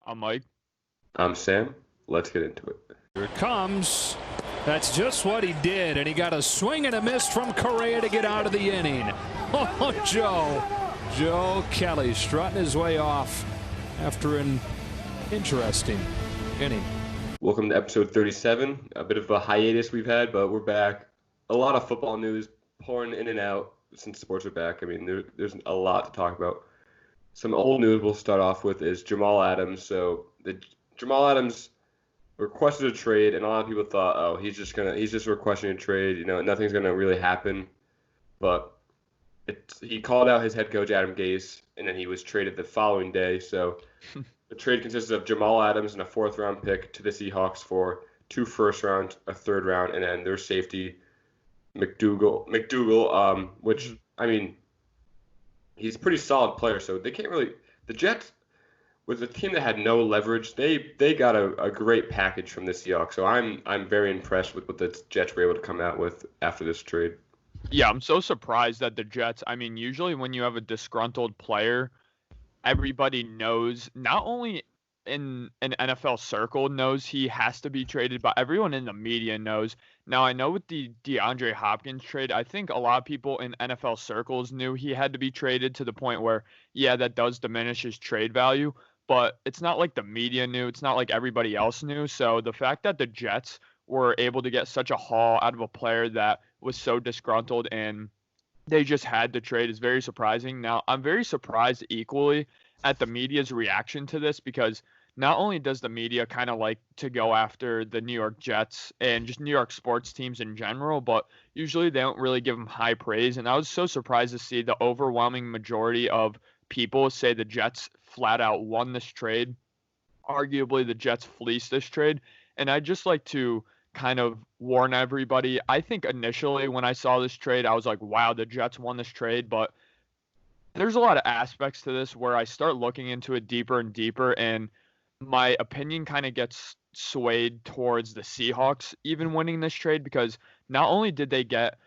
I'm Mike. I'm Sam. Let's get into it. Here it comes. That's just what he did, and he got a swing and a miss from Correa to get out of the inning. Oh, Joe Kelly strutting his way off after an interesting inning. Welcome to episode 37. A bit of a hiatus we've had, but we're back. A lot of football news pouring in and out since sports are back. I mean, there's a lot to talk about. Some old news we'll start off with is Jamal Adams. So Jamal Adams requested a trade, and a lot of people thought, oh, he's just requesting a trade. You know, nothing's gonna really happen. But he called out his head coach Adam Gase, and then he was traded the following day. So the trade consists of Jamal Adams and a fourth-round pick to the Seahawks for 2 first rounds, a third round, and then their safety McDougal, which I mean, he's a pretty solid player. So they can't really. The Jets, with a team that had no leverage, they got a great package from the Seahawks. So I'm very impressed with what the Jets were able to come out with after this trade. Yeah, I'm so surprised that the Jets, I mean, usually when you have a disgruntled player, everybody knows, not only in an NFL circle knows he has to be traded, but everyone in the media knows. Now, I know with the DeAndre Hopkins trade, I think a lot of people in NFL circles knew he had to be traded to the point where, yeah, that does diminish his trade value, but it's not like the media knew. It's not like everybody else knew. So the fact that the Jets were able to get such a haul out of a player that was so disgruntled and they just had to trade is very surprising. Now, I'm very surprised equally at the media's reaction to this, because not only does the media kind of like to go after the New York Jets and just New York sports teams in general, but usually they don't really give them high praise. And I was so surprised to see the overwhelming majority of people say the Jets flat out won this trade. Arguably, the Jets fleeced this trade. And I'd just like to kind of warn everybody. I think initially when I saw this trade, I was like, wow, the Jets won this trade. But there's a lot of aspects to this where I start looking into it deeper and deeper, and my opinion kind of gets swayed towards the Seahawks even winning this trade, because not only did they get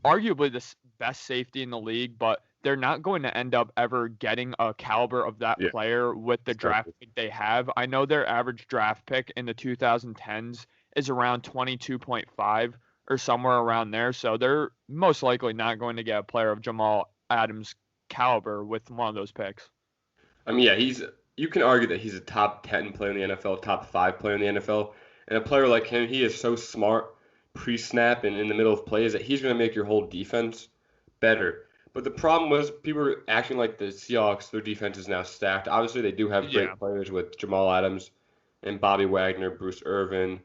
arguably the best safety in the league, but they're not going to end up ever getting a caliber of that player with the draft pick they have. I know their average draft pick in the 2010s is around 22.5 or somewhere around there. So they're most likely not going to get a player of Jamal Adams' caliber with one of those picks. I mean, yeah, you can argue that he's a top 10 player in the NFL, top 5 player in the NFL. And a player like him, he is so smart pre-snap and in the middle of plays that he's going to make your whole defense better. But the problem was people were acting like the Seahawks, their defense is now stacked. Obviously, they do have great players with Jamal Adams and Bobby Wagner, Bruce Irvin,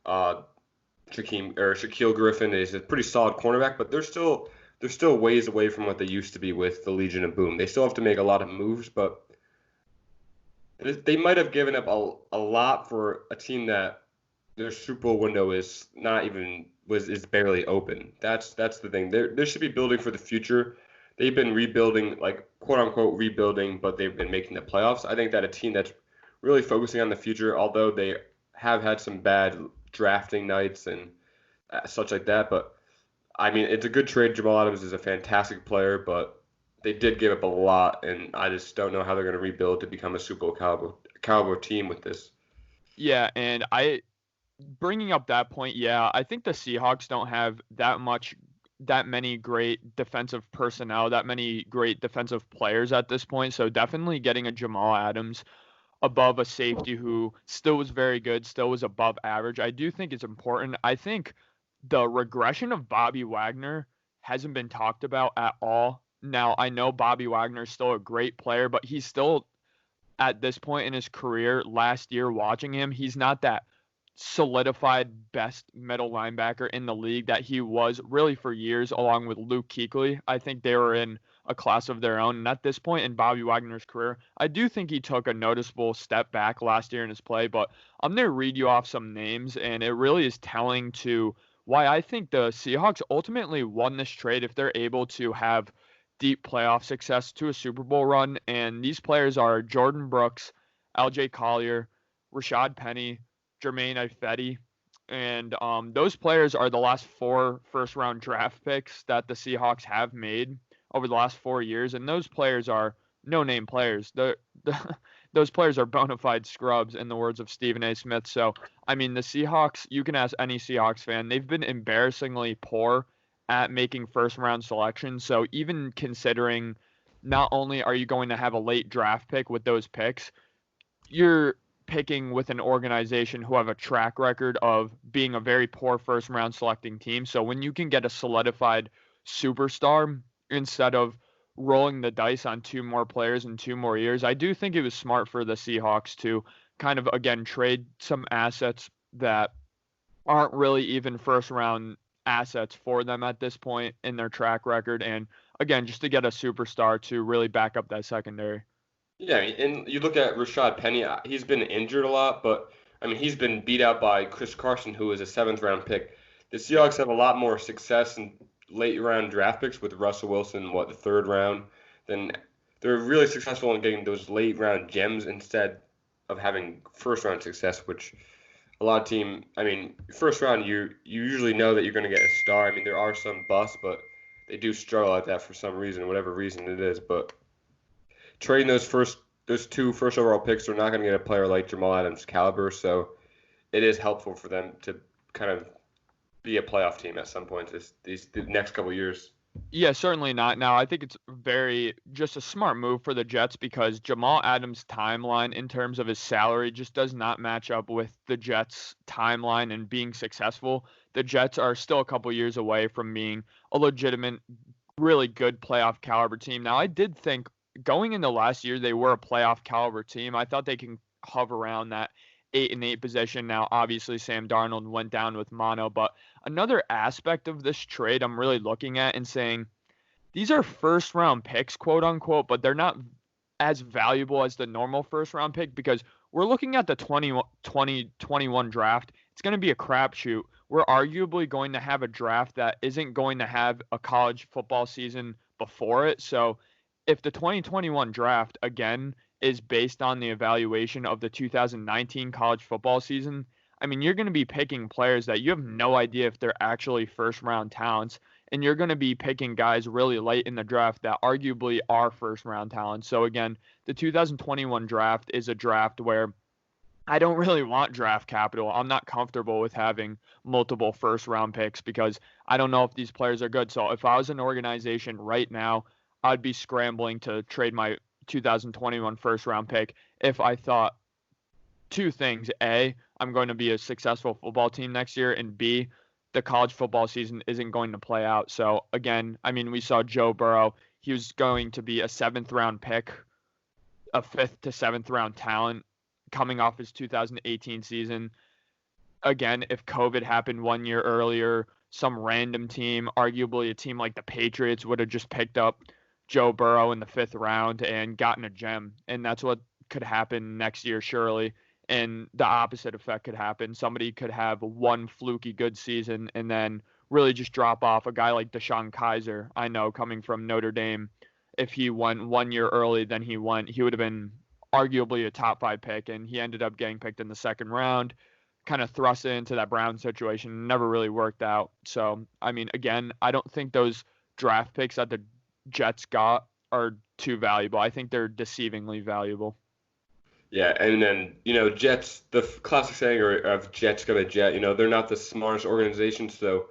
Shaquille Griffin is a pretty solid cornerback, but they're still ways away from what they used to be with the Legion of Boom. They still have to make a lot of moves, but they might have given up a lot for a team that their Super Bowl window is barely open. That's the thing. They should be building for the future. They've been rebuilding, like quote unquote rebuilding, but they've been making the playoffs. I think that a team that's really focusing on the future, although they have had some bad drafting nights and such like that, but I mean, it's a good trade. Jamal Adams is a fantastic player, but they did give up a lot, and I just don't know how they're going to rebuild to become a Super Bowl caliber team with this. Yeah, and bringing up that point, I think the Seahawks don't have that many great defensive personnel, that many great defensive players at this point. So definitely getting a Jamal Adams above a safety who still was very good, still was above average, I do think it's important. I think the regression of Bobby Wagner hasn't been talked about at all. Now, I know Bobby Wagner is still a great player, but he's still, at this point in his career, last year watching him, he's not that solidified best middle linebacker in the league that he was really for years, along with Luke Kuechly. I think they were in a class of their own. And at this point in Bobby Wagner's career, I do think he took a noticeable step back last year in his play, but I'm going to read you off some names, and it really is telling to why I think the Seahawks ultimately won this trade if they're able to have deep playoff success to a Super Bowl run. And these players are Jordan Brooks, LJ Collier, Rashad Penny, Jermaine Ifedi, and those players are the last 4 first-round draft picks that the Seahawks have made over the last 4 years, and those players are no-name players. The those players are bona fide scrubs, in the words of Stephen A. Smith. So, I mean, the Seahawks, you can ask any Seahawks fan, they've been embarrassingly poor at making first-round selections. So even considering not only are you going to have a late draft pick with those picks, you're picking with an organization who have a track record of being a very poor first-round selecting team. So when you can get a solidified superstar instead of rolling the dice on 2 more players in 2 more years, I do think it was smart for the Seahawks to kind of, again, trade some assets that aren't really even first round assets for them at this point in their track record. And again, just to get a superstar to really back up that secondary. Yeah, and you look at Rashad Penny, he's been injured a lot, but I mean, he's been beat out by Chris Carson, who was a 7th round pick. The Seahawks have a lot more success in late round draft picks with Russell Wilson, the 3rd round. Then they're really successful in getting those late round gems instead of having first round success, which a lot of team, I mean, first round you usually know that you're going to get a star. I mean, there are some busts, but they do struggle at that for some reason, whatever reason it is. But trading those 2 first overall picks, they're not going to get a player like Jamal Adams caliber, so it is helpful for them to kind of be a playoff team at some point the next couple of years. Yeah, certainly not. Now, I think it's just a smart move for the Jets because Jamal Adams' timeline in terms of his salary just does not match up with the Jets' timeline and being successful. The Jets are still a couple years away from being a legitimate, really good playoff caliber team. Now, I did think going into last year, they were a playoff caliber team. I thought they can hover around that 8-8 position. Now, obviously, Sam Darnold went down with mono, but another aspect of this trade I'm really looking at and saying these are first round picks, quote unquote, but they're not as valuable as the normal first round pick because we're looking at the 2021 draft. It's going to be a crapshoot. We're arguably going to have a draft that isn't going to have a college football season before it. So if the 2021 draft, again, is based on the evaluation of the 2019 college football season, I mean, you're going to be picking players that you have no idea if they're actually first-round talents, and you're going to be picking guys really late in the draft that arguably are first-round talents. So, again, the 2021 draft is a draft where I don't really want draft capital. I'm not comfortable with having multiple first-round picks because I don't know if these players are good. So if I was an organization right now, I'd be scrambling to trade my 2021 first-round pick if I thought 2 things. A, I'm going to be a successful football team next year, and B, the college football season isn't going to play out. So again, I mean, we saw Joe Burrow. He was going to be a 7th round pick, a 5th to 7th round talent coming off his 2018 season. Again, if COVID happened 1 year earlier, some random team, arguably a team like the Patriots, would have just picked up Joe Burrow in the 5th round and gotten a gem. And that's what could happen next year, surely. And the opposite effect could happen. Somebody could have one fluky good season and then really just drop off. A guy like Deshaun Kaiser, I know, coming from Notre Dame, if he went 1 year early than he went, he would have been arguably a top 5 pick, and he ended up getting picked in the 2nd round, kind of thrust into that Brown situation, never really worked out. So, I mean, again, I don't think those draft picks that the Jets got are too valuable. I think they're deceivingly valuable. Yeah, and then, Jets, the classic saying of Jets gonna jet, they're not the smartest organization, so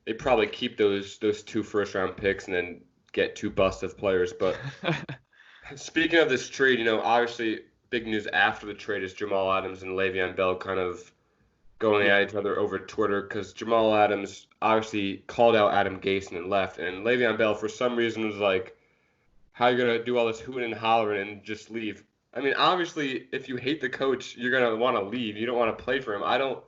they probably keep those 2 first-round picks and then get 2 busted players. But speaking of this trade, obviously big news after the trade is Jamal Adams and Le'Veon Bell kind of going at each other over Twitter because Jamal Adams obviously called out Adam Gase and left, and Le'Veon Bell for some reason was like, how are you going to do all this hooting and hollering and just leave? I mean, obviously, if you hate the coach, you're going to want to leave. You don't want to play for him. I don't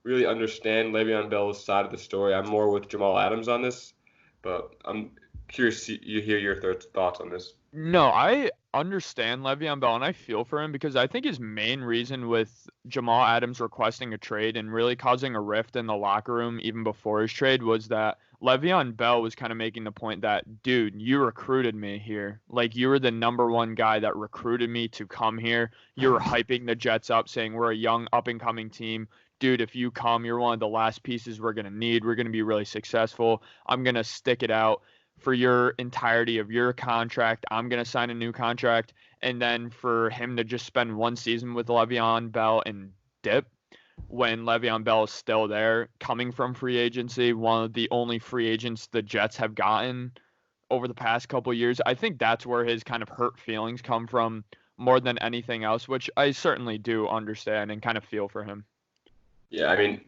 really understand Le'Veon Bell's side of the story. I'm more with Jamal Adams on this, but I'm curious to hear your thoughts on this. No, I understand Le'Veon Bell, and I feel for him because I think his main reason with Jamal Adams requesting a trade and really causing a rift in the locker room even before his trade was that Le'Veon Bell was kind of making the point that, dude, you recruited me here. Like, you were the number 1 guy that recruited me to come here. You were hyping the Jets up, saying we're a young, up-and-coming team. Dude, if you come, you're one of the last pieces we're going to need. We're going to be really successful. I'm going to stick it out for your entirety of your contract. I'm going to sign a new contract. And then for him to just spend one season with Le'Veon Bell and dip when Le'Veon Bell is still there, coming from free agency, one of the only free agents the Jets have gotten over the past couple of years. I think that's where his kind of hurt feelings come from more than anything else, which I certainly do understand and kind of feel for him. Yeah, I mean,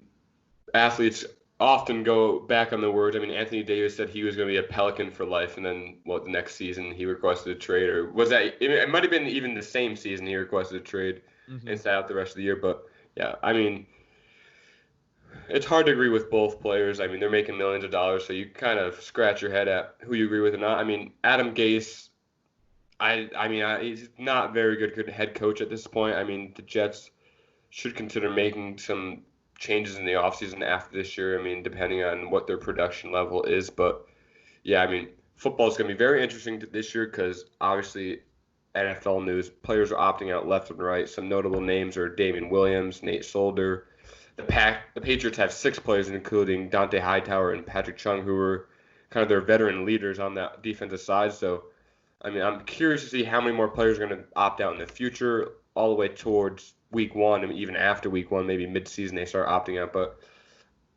athletes often go back on the words. I mean, Anthony Davis said he was going to be a Pelican for life, and then the next season he requested a trade, or was that? It might have been even the same season he requested a trade and sat out the rest of the year. But yeah, I mean, it's hard to agree with both players. I mean, they're making millions of dollars, so you kind of scratch your head at who you agree with or not. I mean, Adam Gase, he's not very good head coach at this point. I mean, the Jets should consider making some changes in the offseason after this year. I mean, depending on what their production level is. But, yeah, I mean, football is going to be very interesting this year because, obviously, NFL news, players are opting out left and right. Some notable names are Damian Williams, Nate Solder. The Patriots have 6 players, including Dante Hightower and Patrick Chung, who were kind of their veteran leaders on that defensive side. So, I mean, I'm curious to see how many more players are going to opt out in the future, all the way towards week 1, and even after week 1, maybe mid-season they start opting out. But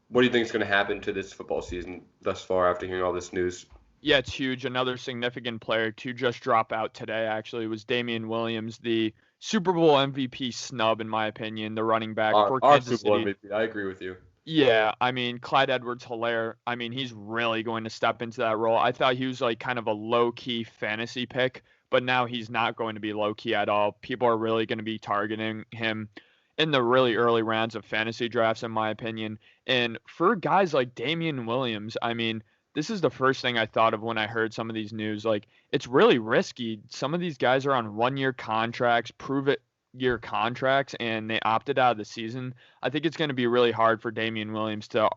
what do you think is going to happen to this football season thus far after hearing all this news? Yeah, it's huge. Another significant player to just drop out today, actually, was Damian Williams, the Super Bowl MVP snub, in my opinion, the running back for Kansas Super Bowl City. MVP. I agree with you. Yeah, I mean, Clyde Edwards-Helaire, I mean, he's really going to step into that role. I thought he was like kind of a low-key fantasy pick, but now he's not going to be low-key at all. People are really going to be targeting him in the really early rounds of fantasy drafts, in my opinion. And for guys like Damian Williams, I mean, this is the first thing I thought of when I heard some of these news. Like, it's really risky. Some of these guys are on one-year contracts, prove-it-year contracts, and they opted out of the season. I think it's going to be really hard for Damian Williams to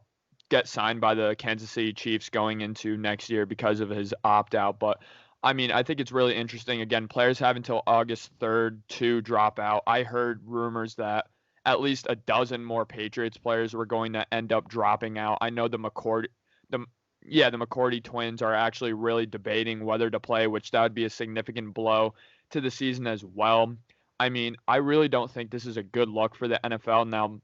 get signed by the Kansas City Chiefs going into next year because of his opt-out. But, I mean, I think it's really interesting. Again, players have until August 3rd to drop out. I heard rumors that at least a dozen more Patriots players were going to end up dropping out. I know the McCourty twins are actually really debating whether to play, which that would be a significant blow to the season as well. I mean, I really don't think this is a good look for the NFL. Now,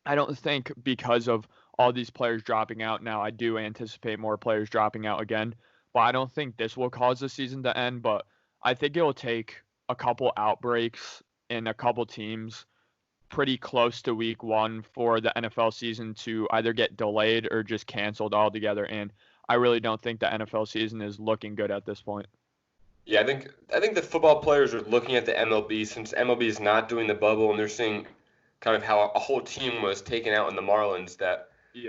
I don't think because of all these players dropping out now, I do anticipate more players dropping out again, but I don't think this will cause the season to end. But I think it will take a couple outbreaks in a couple teams pretty close to week 1 for the NFL season to either get delayed or just canceled altogether. And I really don't think the NFL season is looking good at this point. Yeah, I think the football players are looking at the MLB, since MLB is not doing the bubble, and they're seeing kind of how a whole team was taken out in the Marlins, that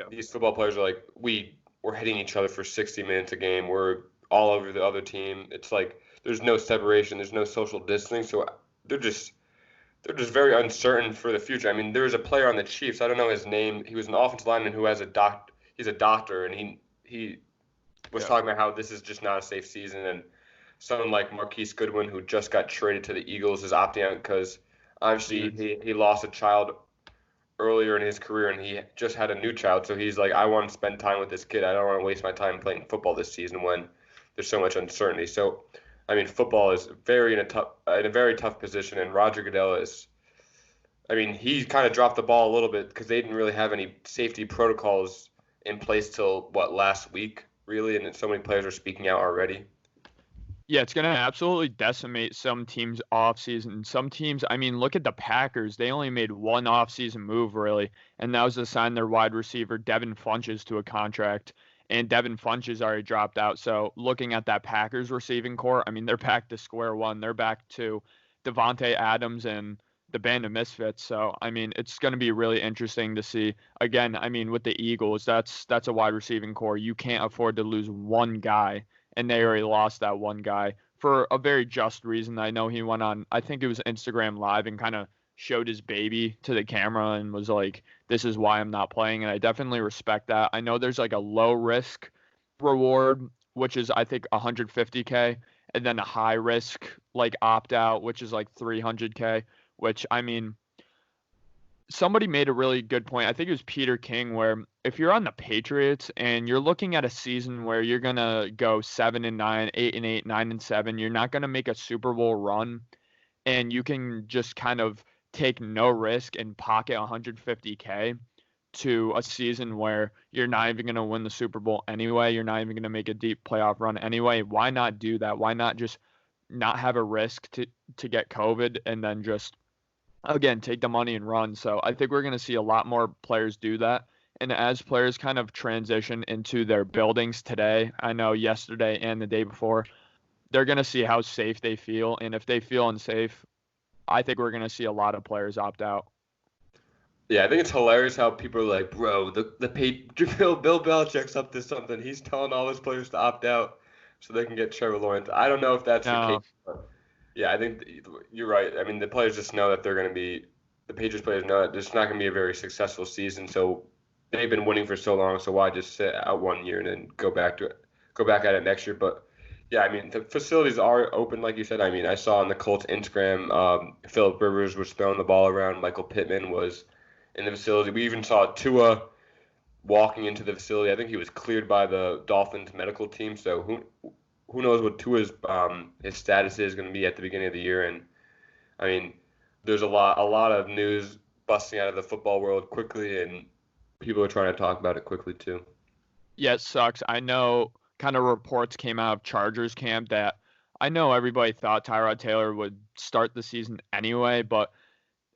these football players are like, we're hitting each other for 60 minutes a game. We're all over the other team. It's like there's no separation. There's no social distancing. So they're just very uncertain for the future. I mean, there was a player on the Chiefs. I don't know his name. He was an offensive lineman who has he's a doctor, and he was talking about how this is just not a safe season. And someone like Marquise Goodwin, who just got traded to the Eagles, is opting out because obviously he lost a child earlier in his career, and he just had a new child. So he's like, I want to spend time with this kid. I don't want to waste my time playing football this season when there's so much uncertainty. So, I mean, football is in a very tough position, and Roger Goodell he kind of dropped the ball a little bit because they didn't really have any safety protocols in place till last week, really, and so many players are speaking out already. Yeah, it's going to absolutely decimate some teams' offseason. Some teams, I mean, look at the Packers. They only made one offseason move, really, and that was to sign their wide receiver, Devin Funchess, to a contract. And Devin Funchess already dropped out. So looking at that Packers receiving core, I mean, they're back to square one. They're back to Devontae Adams and the band of misfits. So, I mean, it's going to be really interesting to see. Again, I mean, with the Eagles, that's a wide receiving core. You can't afford to lose one guy, and they already lost that one guy for a very just reason. I know he went on, I think it was Instagram Live, and kind of showed his baby to the camera and was like, this is why I'm not playing. And I definitely respect that. I know there's like a low risk reward, which is I think 150K, and then a high risk like opt out, which is like 300K, which I mean, somebody made a really good point. I think it was Peter King, where if you're on the Patriots and you're looking at a season where you're gonna go 7-9, 8-8, 9-7, you're not gonna make a Super Bowl run, and you can just kind of take no risk and pocket 150K to a season where you're not even going to win the Super Bowl anyway. You're not even going to make a deep playoff run anyway. Why not do that? Why not just not have a risk to get COVID and then just, again, take the money and run? So I think we're going to see a lot more players do that. And as players kind of transition into their buildings today, I know yesterday and the day before, they're going to see how safe they feel. And if they feel unsafe, I think we're going to see a lot of players opt out. Yeah, I think it's hilarious how people are like, bro, Bill Belichick's up to something. He's telling all his players to opt out so they can get Trevor Lawrence. I don't know if that's the case. But yeah, I think you're right. I mean, the players just know that the Patriots players know that this is not going to be a very successful season. So they've been winning for so long. So why just sit out 1 year and then go back at it next year? But yeah, I mean, the facilities are open, like you said. I mean, I saw on the Colts Instagram, Philip Rivers was throwing the ball around. Michael Pittman was in the facility. We even saw Tua walking into the facility. I think he was cleared by the Dolphins medical team. So who knows what Tua's his status is going to be at the beginning of the year? And I mean, there's a lot of news busting out of the football world quickly, and people are trying to talk about it quickly too. Yeah, it sucks. I know kind of reports came out of Chargers camp that I know everybody thought Tyrod Taylor would start the season anyway, but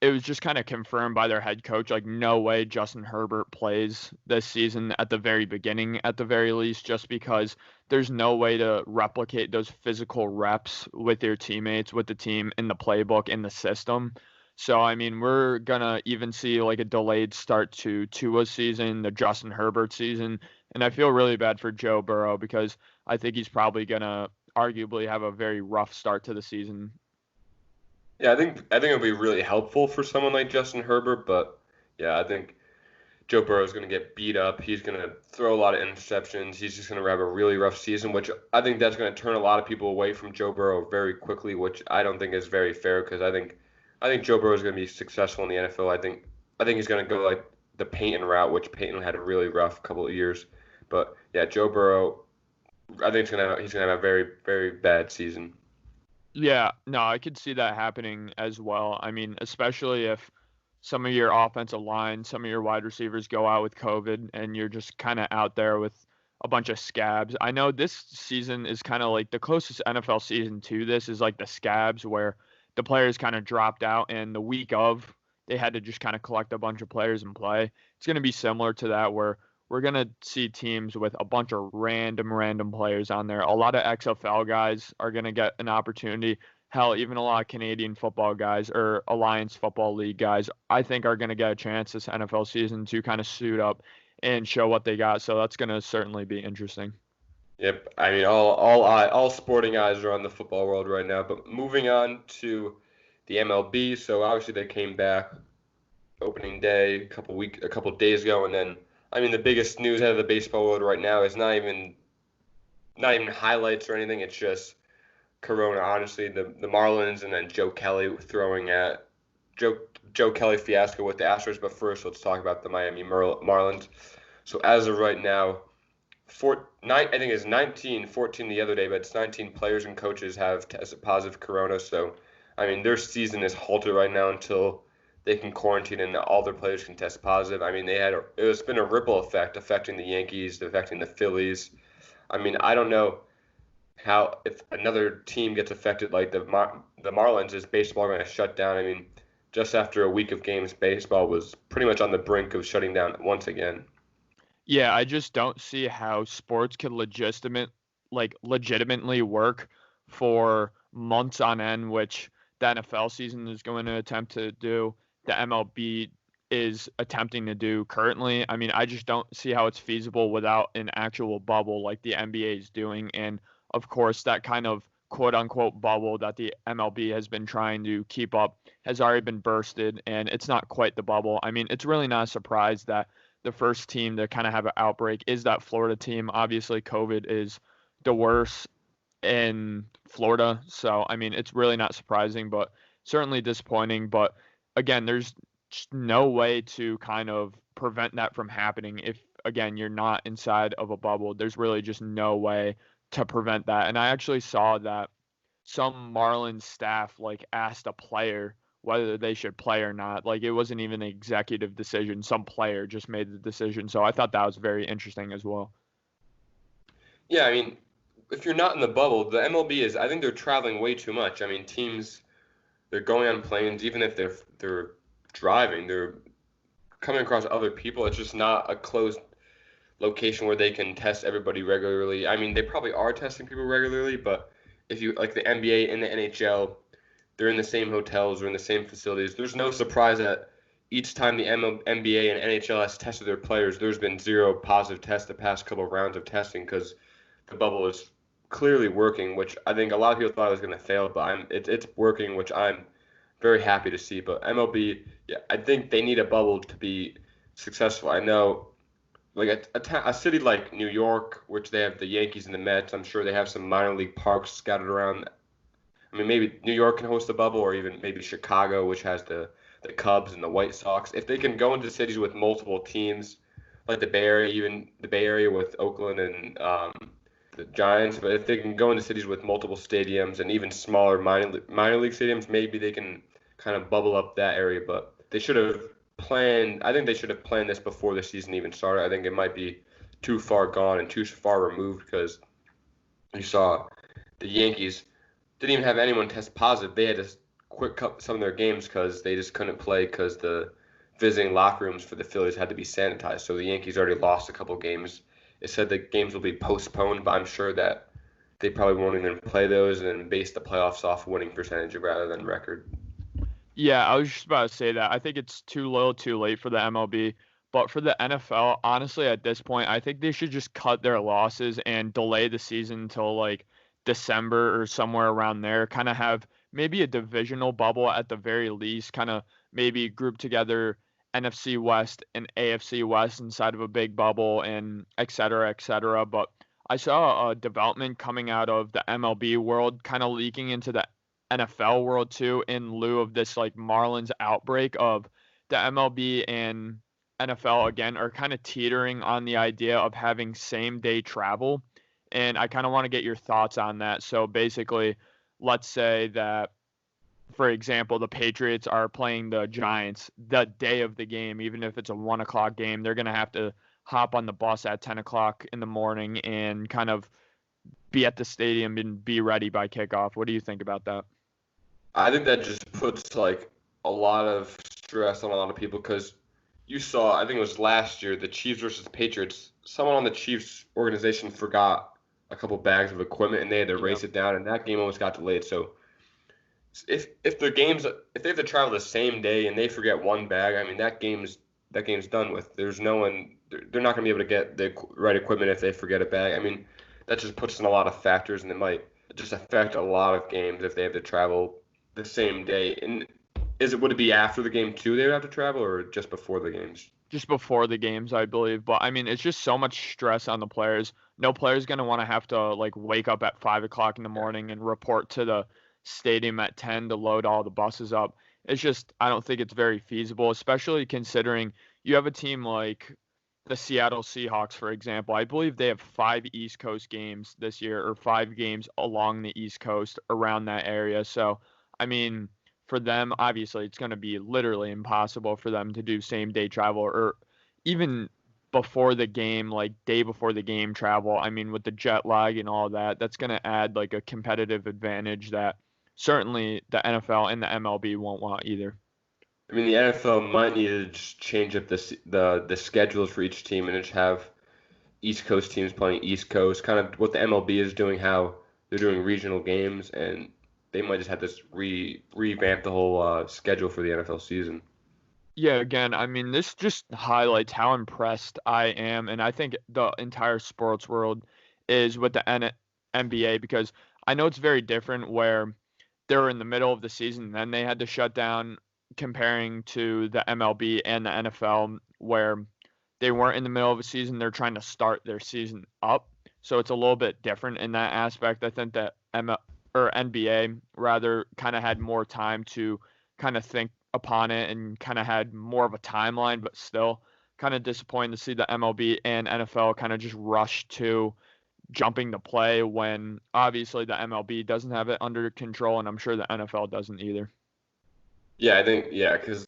it was just kind of confirmed by their head coach, like no way Justin Herbert plays this season at the very beginning, at the very least, just because there's no way to replicate those physical reps with your teammates, with the team, in the playbook, in the system. So, I mean, we're going to even see like a delayed start to Tua's season, the Justin Herbert season. And I feel really bad for Joe Burrow because I think he's probably going to arguably have a very rough start to the season. Yeah, I think it'll be really helpful for someone like Justin Herbert, but yeah, I think Joe Burrow is going to get beat up. He's going to throw a lot of interceptions. He's just going to have a really rough season, which I think that's going to turn a lot of people away from Joe Burrow very quickly, which I don't think is very fair because I think Joe Burrow is going to be successful in the NFL. I think he's going to go like the Peyton route, which Peyton had a really rough couple of years. But yeah, Joe Burrow, I think he's going to have a very, very bad season. Yeah, no, I could see that happening as well. I mean, especially if some of your offensive line, some of your wide receivers go out with COVID and you're just kind of out there with a bunch of scabs. I know this season is kind of like the closest NFL season to this is like the scabs where the players kind of dropped out and the week of they had to just kind of collect a bunch of players and play. It's going to be similar to that where we're going to see teams with a bunch of random players on there. A lot of XFL guys are going to get an opportunity. Hell, even a lot of Canadian football guys or Alliance Football League guys, I think are going to get a chance this NFL season to kind of suit up and show what they got. So that's going to certainly be interesting. Yep. I mean, all sporting eyes are on the football world right now. But moving on to the MLB. So obviously they came back opening day a couple days ago, and then I mean the biggest news out of the baseball world right now is not even highlights or anything. It's just Corona. Honestly, the Marlins and then Joe Kelly throwing at Joe Kelly fiasco with the Astros. But first, let's talk about the Miami Marlins. So as of right now, I think it's 19, 14 the other day, but it's 19 players and coaches have tested positive Corona. So, I mean, their season is halted right now until they can quarantine and all their players can test positive. I mean, it's been a ripple effect affecting the Yankees, affecting the Phillies. I mean, I don't know how if another team gets affected like the Marlins, is baseball going to shut down? I mean, just after a week of games, baseball was pretty much on the brink of shutting down once again. Yeah, I just don't see how sports could legitimately work for months on end, which the NFL season is going to attempt to do. The MLB is attempting to do currently. I mean, I just don't see how it's feasible without an actual bubble like the NBA is doing. And of course, that kind of quote unquote bubble that the MLB has been trying to keep up has already been bursted, and it's not quite the bubble. I mean, it's really not a surprise that the first team to kind of have an outbreak is that Florida team. Obviously, COVID is the worst in Florida. So, I mean, it's really not surprising, but certainly disappointing. But again, there's just no way to kind of prevent that from happening. If, again, you're not inside of a bubble, there's really just no way to prevent that. And I actually saw that some Marlins staff like asked a player whether they should play or not. Like, it wasn't even an executive decision. Some player just made the decision. So I thought that was very interesting as well. Yeah, I mean, if you're not in the bubble, the MLB I think they're traveling way too much. I mean, teams, they're going on planes, even if they're driving, they're coming across other people. It's just not a closed location where they can test everybody regularly. I mean, they probably are testing people regularly, but if you like the NBA and the NHL, they're in the same hotels or in the same facilities. There's no surprise that each time the NBA and NHL has tested their players, there's been 0 positive tests the past couple of rounds of testing because the bubble is clearly working, which I think a lot of people thought it was going to fail, but it's working, which I'm very happy to see. But MLB, yeah, I think they need a bubble to be successful. I know, like a city like New York, which they have the Yankees and the Mets, I'm sure they have some minor league parks scattered around. I mean, maybe New York can host a bubble, or even maybe Chicago, which has the Cubs and the White Sox. If they can go into cities with multiple teams, like the Bay Area, even the Bay Area with Oakland and the Giants, but if they can go into cities with multiple stadiums and even smaller minor league stadiums, maybe they can kind of bubble up that area. But they should have planned. I think they should have planned this before the season even started. I think it might be too far gone and too far removed because you saw the Yankees didn't even have anyone test positive. They had to quit some of their games because they just couldn't play because the visiting locker rooms for the Phillies had to be sanitized. So the Yankees already lost a couple games. It said the games will be postponed, but I'm sure that they probably won't even play those and base the playoffs off winning percentage rather than record. Yeah, I was just about to say that. I think it's too little too late for the MLB. But for the NFL, honestly, at this point, I think they should just cut their losses and delay the season until like December or somewhere around there. Kind of have maybe a divisional bubble at the very least, kind of maybe group together NFC West and AFC West inside of a big bubble and et cetera, et cetera. But I saw a development coming out of the MLB world kind of leaking into the NFL world too, in lieu of this like Marlins outbreak of the MLB and NFL again are kind of teetering on the idea of having same day travel. And I kind of want to get your thoughts on that. So basically, let's say that, for example, the Patriots are playing the Giants the day of the game, even if it's a 1 o'clock game, they're going to have to hop on the bus at 10 o'clock in the morning and kind of be at the stadium and be ready by kickoff. What do you think about that? I think that just puts like a lot of stress on a lot of people because you saw, I think it was last year, the Chiefs versus the Patriots. Someone on the Chiefs organization forgot a couple bags of equipment and they had to race it down, and that game almost got delayed. So if they have to travel the same day and they forget one bag, I mean that game's done with. There's no one. They're not going to be able to get the right equipment if they forget a bag. I mean that just puts in a lot of factors, and it might just affect a lot of games if they have to travel the same day. And would it be after the game too they would have to travel, or just before the games? Just before the games, I believe. But I mean, it's just so much stress on the players. No player's going to want to have to like wake up at 5 o'clock in the morning and report to the stadium at 10 to load all the buses up. It's just, I don't think it's very feasible, especially considering you have a team like the Seattle Seahawks, for example. I believe they have 5 East Coast games this year, or 5 games along the East Coast around that area. So, I mean, for them, obviously, it's going to be literally impossible for them to do same day travel or even before the game, like day before the game travel. I mean, with the jet lag and all that, that's going to add like a competitive advantage that certainly the NFL and the MLB won't want either. I mean, the NFL might need to just change up the schedules for each team and just have East Coast teams playing East Coast, kind of what the MLB is doing, how they're doing regional games, and they might just have to revamp the whole schedule for the NFL season. Yeah, again, I mean, this just highlights how impressed I am, and I think the entire sports world is with the NBA, because I know it's very different where they were in the middle of the season and then they had to shut down, comparing to the MLB and the NFL where they weren't in the middle of a season, they're trying to start their season up. So it's a little bit different in that aspect. I think that NBA rather kind of had more time to kind of think upon it and kind of had more of a timeline, but still kind of disappointing to see the MLB and NFL kind of just rush to jumping the play when obviously the MLB doesn't have it under control, and I'm sure the NFL doesn't either. Yeah, I think, because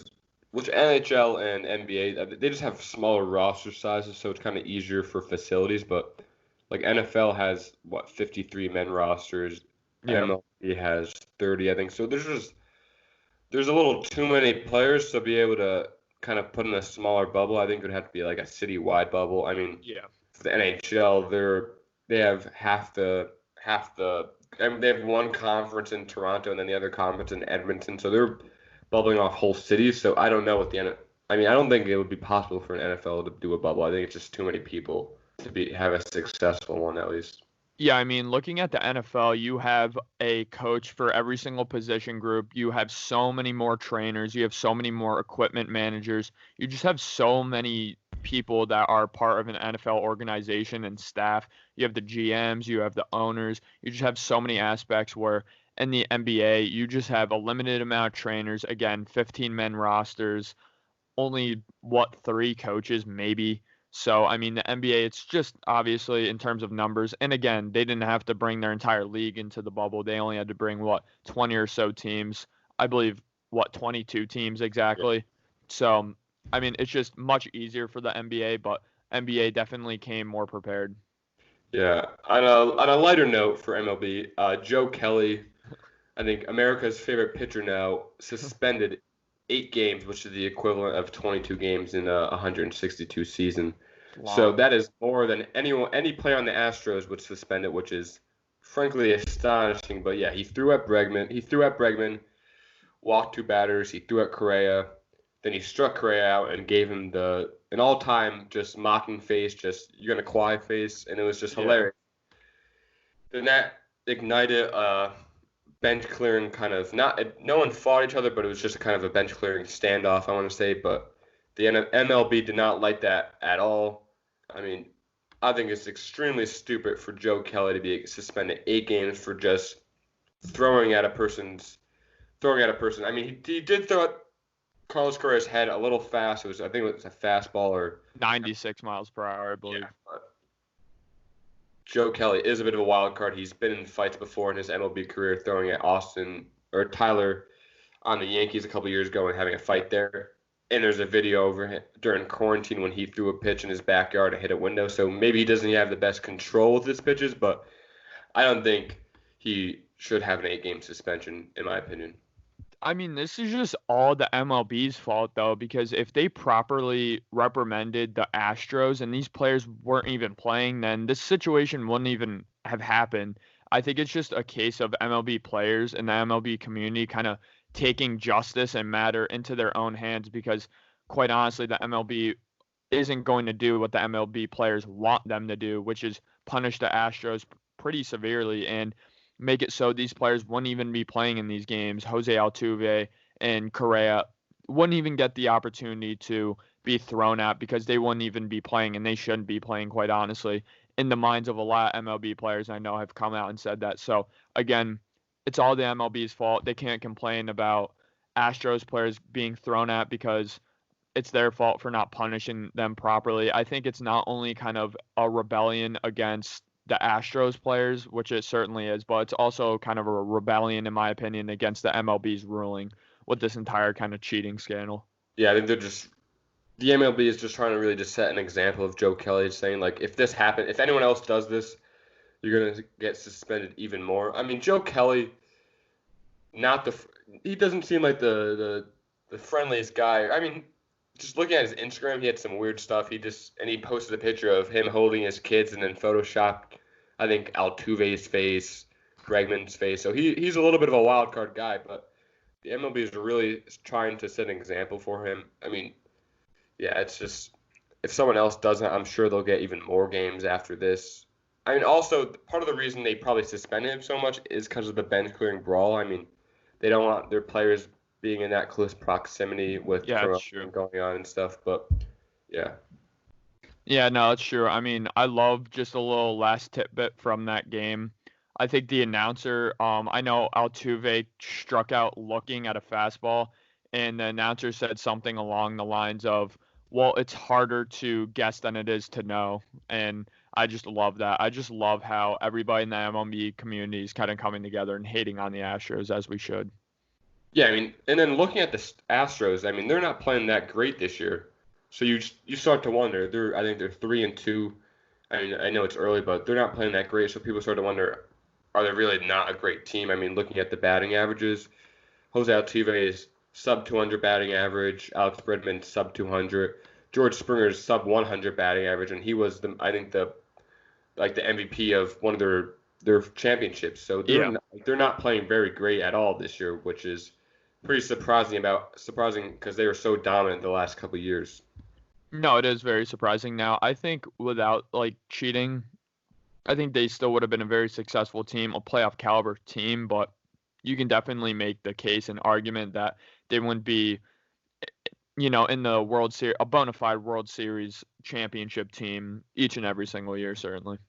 which NHL and NBA, they just have smaller roster sizes, so it's kind of easier for facilities. But like NFL has 53 men rosters, Yeah. MLB has 30, I think. So there's a little too many players to be able to kind of put in a smaller bubble. I think it would have to be like a city-wide bubble. I mean, Yeah. for the NHL, they have they have one conference in Toronto and then the other conference in Edmonton, so they're bubbling off whole cities. So I don't know what I don't think it would be possible for an NFL to do a bubble. I think it's just too many people to have a successful one, at least. Yeah, I mean, looking at the NFL, you have a coach for every single position group. You have so many more trainers. You have so many more equipment managers. You just have so many people that are part of an NFL organization and staff. You have the GMs, you have the owners. You just have so many aspects where in the NBA, you just have a limited amount of trainers. Again, 15-men rosters, only, 3 coaches maybe. So, I mean, the NBA, it's just obviously in terms of numbers. And again, they didn't have to bring their entire league into the bubble. They only had to bring, 20 or so teams. I believe, 22 teams exactly. Yeah. So, I mean, it's just much easier for the NBA, but NBA definitely came more prepared. Yeah. On a lighter note for MLB, Joe Kelly, I think America's favorite pitcher now, suspended 8 games, which is the equivalent of 22 games in a 162 season. Wow. So that is more than any player on the Astros would suspend it, which is frankly astonishing. But yeah, he threw at Bregman, walked 2 batters, he threw at Correa, then he struck Correa out and gave him an all-time just mocking face, just you're gonna cry face, and it was just hilarious. Then that ignited bench clearing kind of no one fought each other, but it was just kind of a bench clearing standoff, I want to say. But the MLB did not like that at all. I mean, I think it's extremely stupid for Joe Kelly to be suspended 8 games for just throwing at a person. I mean, he did throw at Carlos Correa's head a little fast. I think it was a fastball or 96 miles per hour, I believe. Yeah, Joe Kelly is a bit of a wild card. He's been in fights before in his MLB career, throwing at Tyler on the Yankees a couple years ago and having a fight there. And there's a video over him during quarantine when he threw a pitch in his backyard and hit a window. So maybe he doesn't have the best control with his pitches, but I don't think he should have an 8-game suspension, in my opinion. I mean, this is just all the MLB's fault, though, because if they properly reprimanded the Astros and these players weren't even playing, then this situation wouldn't even have happened. I think it's just a case of MLB players and the MLB community kind of taking justice and matter into their own hands because, quite honestly, the MLB isn't going to do what the MLB players want them to do, which is punish the Astros pretty severely and make it so these players wouldn't even be playing in these games. Jose Altuve and Correa wouldn't even get the opportunity to be thrown at because they wouldn't even be playing, and they shouldn't be playing, quite honestly, in the minds of a lot of MLB players I know have come out and said that. So, again, it's all the MLB's fault. They can't complain about Astros players being thrown at because it's their fault for not punishing them properly. I think it's not only kind of a rebellion against the Astros players, which it certainly is, but it's also kind of a rebellion, in my opinion, against the MLB's ruling with this entire kind of cheating scandal. Yeah, I think the MLB is just trying to really just set an example of Joe Kelly saying, like, if this happened, if anyone else does this, you're going to get suspended even more. I mean, Joe Kelly, he doesn't seem like the friendliest guy. I mean, just looking at his Instagram, he had some weird stuff. He posted a picture of him holding his kids and then photoshopped, I think, Altuve's face, Bregman's face. So he's a little bit of a wild card guy, but the MLB is really trying to set an example for him. I mean, yeah, it's just if someone else doesn't, I'm sure they'll get even more games after this. I mean, also, part of the reason they probably suspended him so much is because of the bench clearing brawl. I mean, they don't want their players being in that close proximity with corruption going on and stuff, but yeah. Yeah, no, that's true. I mean, I love just a little last tidbit from that game. I think the announcer, I know Altuve struck out looking at a fastball, and the announcer said something along the lines of, well, it's harder to guess than it is to know. And I just love that. I just love how everybody in the MLB community is kind of coming together and hating on the Astros, as we should. Yeah, I mean, and then looking at the Astros, I mean, they're not playing that great this year. So you start to wonder. I think they're 3-2. I mean, I know it's early, but they're not playing that great. So people start to wonder, are they really not a great team? I mean, looking at the batting averages, Jose Altuve is sub 200 batting average, Alex Bregman sub 200, George Springer's sub 100 batting average, and he was the MVP of one of their championships. So they're not playing very great at all this year, which is pretty surprising because they were so dominant the last couple of years. No, it is very surprising. Now, I think without cheating, I think they still would have been a very successful team, a playoff caliber team, but you can definitely make the case and argument that they wouldn't be, in the World Series, a bona fide World Series championship team each and every single year, certainly.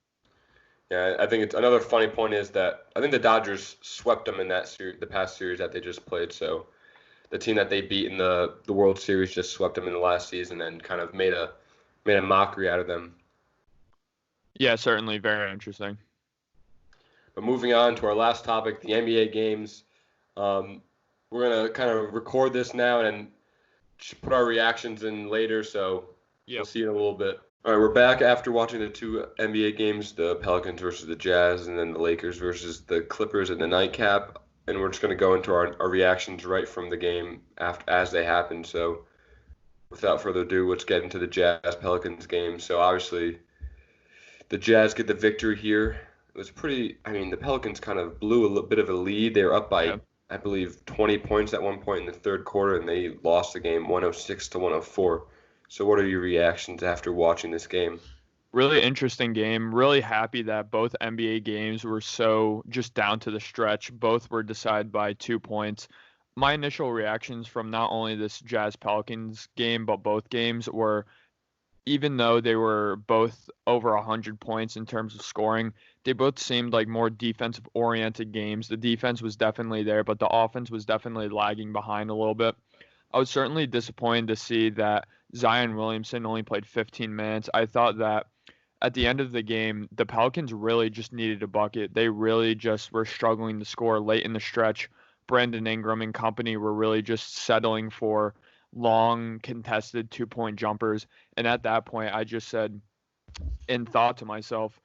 Yeah, I think it's another funny point is that I think the Dodgers swept them in that series, the past series that they just played. So the team that they beat in the World Series just swept them in the last season and kind of made a mockery out of them. Yeah, certainly very interesting. But moving on to our last topic, the NBA games. We're going to kind of record this now and put our reactions in later, so We'll see you in a little bit. All right, we're back after watching the two NBA games, the Pelicans versus the Jazz, and then the Lakers versus the Clippers in the nightcap. And we're just going to go into our reactions right from the game as they happen. So without further ado, let's get into the Jazz-Pelicans game. So obviously the Jazz get the victory here. It was the Pelicans kind of blew a little bit of a lead. They were up by, I believe, 20 points at one point in the third quarter, and they lost the game 106-104. So what are your reactions after watching this game? Really interesting game. Really happy that both NBA games were so just down to the stretch. Both were decided by 2 points. My initial reactions from not only this Jazz-Pelicans game, but both games were, even though they were both over 100 points in terms of scoring, they both seemed like more defensive-oriented games. The defense was definitely there, but the offense was definitely lagging behind a little bit. I was certainly disappointed to see that Zion Williamson only played 15 minutes. I thought that at the end of the game, the Pelicans really just needed a bucket. They really just were struggling to score late in the stretch. Brandon Ingram and company were really just settling for long, contested two-point jumpers. And at that point, I just said and thought to myself,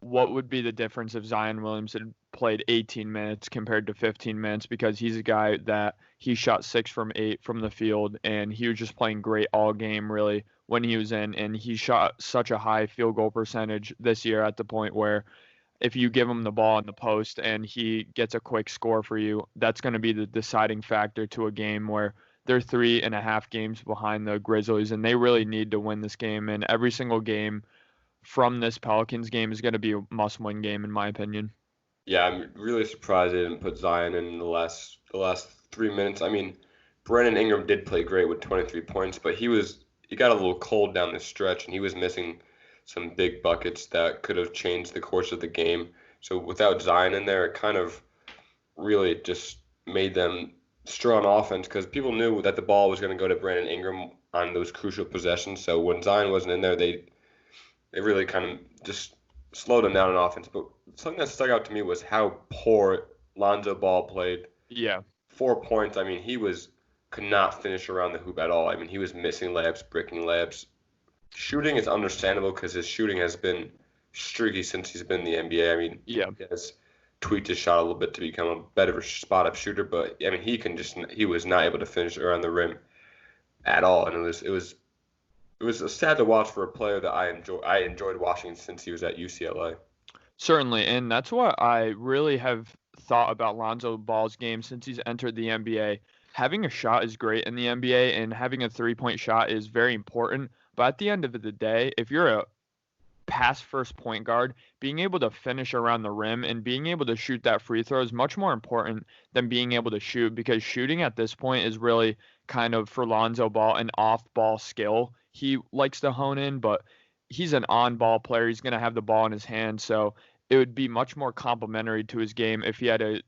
what would be the difference if Zion Williamson played 18 minutes compared to 15 minutes? Because he's a guy that he shot 6 from 8 from the field, and he was just playing great all game, really, when he was in. And he shot such a high field goal percentage this year at the point where if you give him the ball in the post and he gets a quick score for you, that's going to be the deciding factor to a game where they're 3.5 games behind the Grizzlies, and they really need to win this game. And every single game from this Pelicans game is going to be a must-win game, in my opinion. Yeah, I'm really surprised they didn't put Zion in the last 3 minutes. I mean, Brandon Ingram did play great with 23 points, but he got a little cold down the stretch, and he was missing some big buckets that could have changed the course of the game. So without Zion in there, it kind of really just made them strong on offense because people knew that the ball was going to go to Brandon Ingram on those crucial possessions. So when Zion wasn't in there, they really kind of just slowed him down on offense. But something that stuck out to me was how poor Lonzo Ball played. Yeah. 4 points. I mean, could not finish around the hoop at all. I mean, he was missing layups, breaking layups. Shooting is understandable because his shooting has been streaky since he's been in the NBA. I mean, he has tweaked his shot a little bit to become a better spot-up shooter, but I mean, he was not able to finish around the rim at all, and it was sad to watch for a player that I enjoyed watching since he was at UCLA. Certainly, and that's what I really have thought about Lonzo Ball's game since he's entered the NBA. Having a shot is great in the NBA, and having a three-point shot is very important. But at the end of the day, if you're a pass-first point guard, being able to finish around the rim and being able to shoot that free throw is much more important than being able to shoot, because shooting at this point is really kind of, for Lonzo Ball, an off-ball skill. He likes to hone in, but he's an on-ball player. He's going to have the ball in his hand. So it would be much more complementary to his game if he had a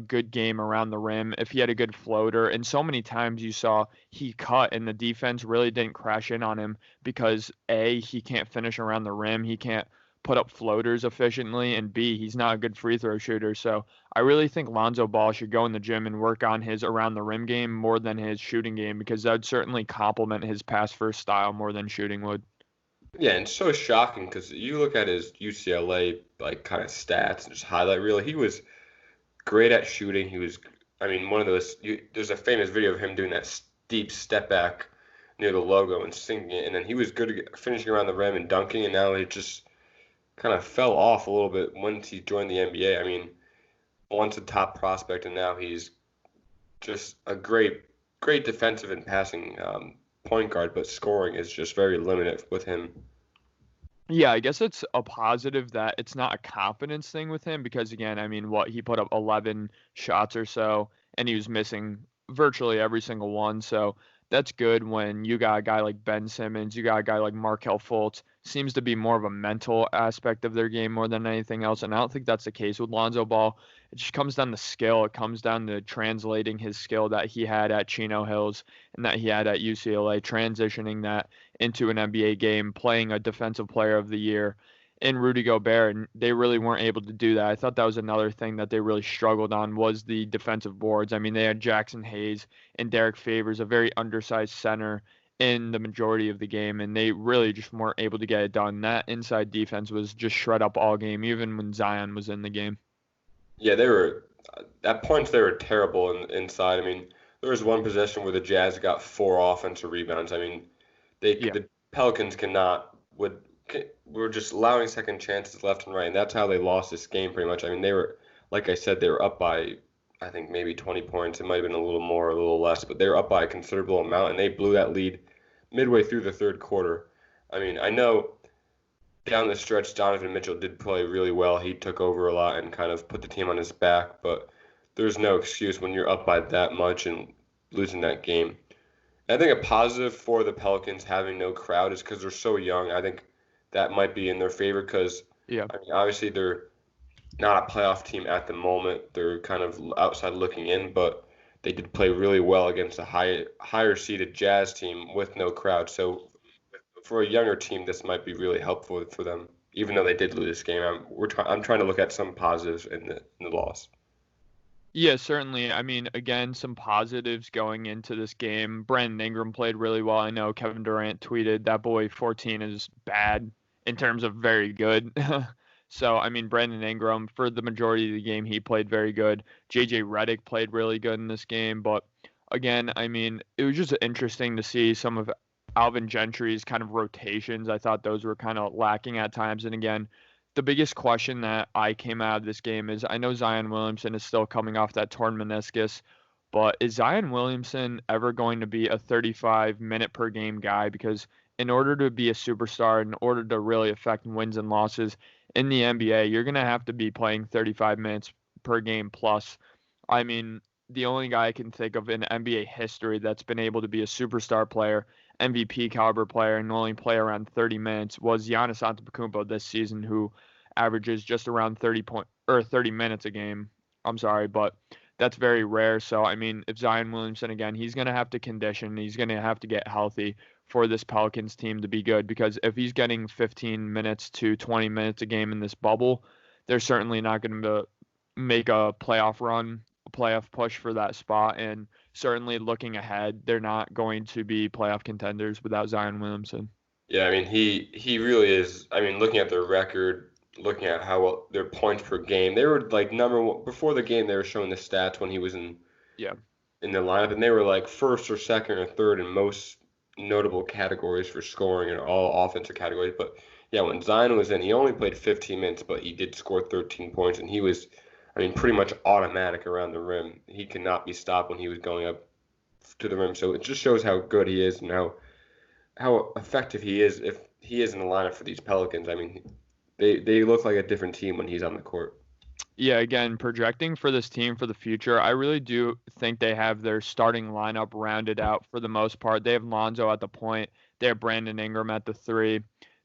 good game around the rim, if he had a good floater. And so many times you saw he cut and the defense really didn't crash in on him because A, he can't finish around the rim, he can't put up floaters efficiently, and B, he's not a good free throw shooter. So I really think Lonzo Ball should go in the gym and work on his around the rim game more than his shooting game, because that would certainly complement his pass first style more than shooting would. Yeah, and it's so shocking because you look at his UCLA like kind of stats and just highlight reel. He was great at shooting. He was, I mean, one of those. There's a famous video of him doing that steep step back near the logo and singing it, and then he was good at finishing around the rim and dunking. And now he just kind of fell off a little bit once he joined the NBA. I mean, once a top prospect, and now he's just a great defensive and passing point guard, but scoring is just very limited with him. Yeah, I guess it's a positive that it's not a confidence thing with him because, again, I mean, he put up 11 shots or so, and he was missing virtually every single one. So that's good when you got a guy like Ben Simmons, you got a guy like Markelle Fultz. Seems to be more of a mental aspect of their game more than anything else, and I don't think that's the case with Lonzo Ball. It just comes down to skill. It comes down to translating his skill that he had at Chino Hills and that he had at UCLA, transitioning that into an NBA game, playing a defensive player of the year in Rudy Gobert, and they really weren't able to do that. I thought that was another thing that they really struggled on was the defensive boards. I mean, they had Jackson Hayes and Derek Favors, a very undersized center, in the majority of the game, and they really just weren't able to get it done. That inside defense was just shred up all game, even when Zion was in the game. Yeah, they were at points they were terrible inside. I mean, there was one possession where the Jazz got 4 offensive rebounds. I mean, the Pelicans were just allowing second chances left and right, and that's how they lost this game pretty much. I mean, they were, like I said, they were up by, I think, maybe 20 points. It might have been a little more, a little less, but they were up by a considerable amount, and they blew that lead midway through the third quarter. I mean, I know down the stretch, Donovan Mitchell did play really well. He took over a lot and kind of put the team on his back, but there's no excuse when you're up by that much and losing that game. And I think a positive for the Pelicans having no crowd is because they're so young. I think that might be in their favor because, I mean, obviously they're not a playoff team at the moment. They're kind of outside looking in, but they did play really well against a higher seeded Jazz team with no crowd. So for a younger team, this might be really helpful for them, even though they did lose this game. I'm trying to look at some positives in the loss. Yeah, certainly. I mean, again, some positives going into this game. Brandon Ingram played really well. I know Kevin Durant tweeted that boy 14 is bad in terms of very good. So, I mean, Brandon Ingram, for the majority of the game, he played very good. JJ Redick played really good in this game. But, again, I mean, it was just interesting to see some of Alvin Gentry's kind of rotations. I thought those were kind of lacking at times. And, again, the biggest question that I came out of this game is I know Zion Williamson is still coming off that torn meniscus, but is Zion Williamson ever going to be a 35-minute per game guy? Because in order to be a superstar, in order to really affect wins and losses in the NBA, you're going to have to be playing 35 minutes per game plus. I mean, the only guy I can think of in NBA history that's been able to be a superstar player, MVP caliber player, and only play around 30 minutes was Giannis Antetokounmpo this season, who averages just around 30 minutes a game. I'm sorry, but that's very rare. So, I mean, if Zion Williamson, again, he's going to have to condition, he's going to have to get healthy for this Pelicans team to be good, because if he's getting 15 minutes to 20 minutes a game in this bubble, they're certainly not going to make a playoff run, a playoff push for that spot, and certainly looking ahead, they're not going to be playoff contenders without Zion Williamson. Yeah, I mean, he really is. I mean, looking at their record, looking at how well their points per game, they were like number one before the game. They were showing the stats when he was in the lineup, and they were like first or second or third in most notable categories for scoring in all offensive categories. But yeah, when Zion was in, he only played 15 minutes, but he did score 13 points, and he was, I mean, pretty much automatic around the rim. He could not be stopped when he was going up to the rim. So it just shows how good he is and how effective he is if he is in the lineup for these Pelicans. I mean, they look like a different team when he's on the court. Yeah, again, projecting for this team for the future, I really do think they have their starting lineup rounded out for the most part. They have Lonzo at the point. They have Brandon Ingram at the 3.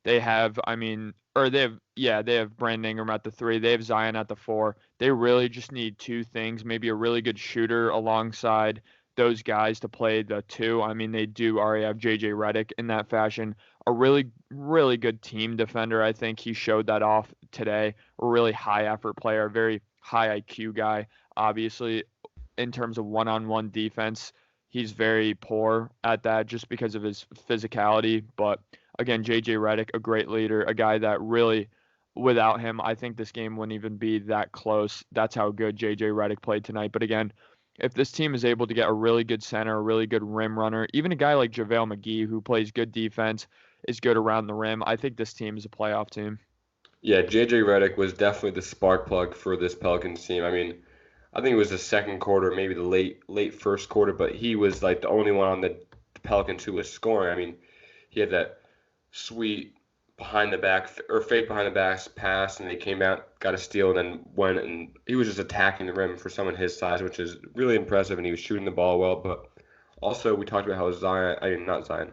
They have, they have Brandon Ingram at the 3. They have Zion at the 4. They really just need two things, maybe a really good shooter alongside those guys to play the 2. I mean, they do already have J.J. Redick in that fashion. A really, really good team defender. I think he showed that off today. A really high effort player, a very high IQ guy. Obviously, in terms of one-on-one defense, he's very poor at that just because of his physicality. But again, JJ Redick, a great leader, a guy that really, without him, I think this game wouldn't even be that close. That's how good JJ Redick played tonight. But again, if this team is able to get a really good center, a really good rim runner, even a guy like JaVale McGee who plays good defense, is good around the rim, I think this team is a playoff team. Yeah, J.J. Redick was definitely the spark plug for this Pelicans team. I mean, I think it was the second quarter, maybe the late first quarter, but he was like the only one on the Pelicans who was scoring. I mean, he had that sweet behind the back or fake behind the back pass, and they came out, got a steal, and then went, and he was just attacking the rim for someone his size, which is really impressive, and he was shooting the ball well. But also, we talked about how not Zion,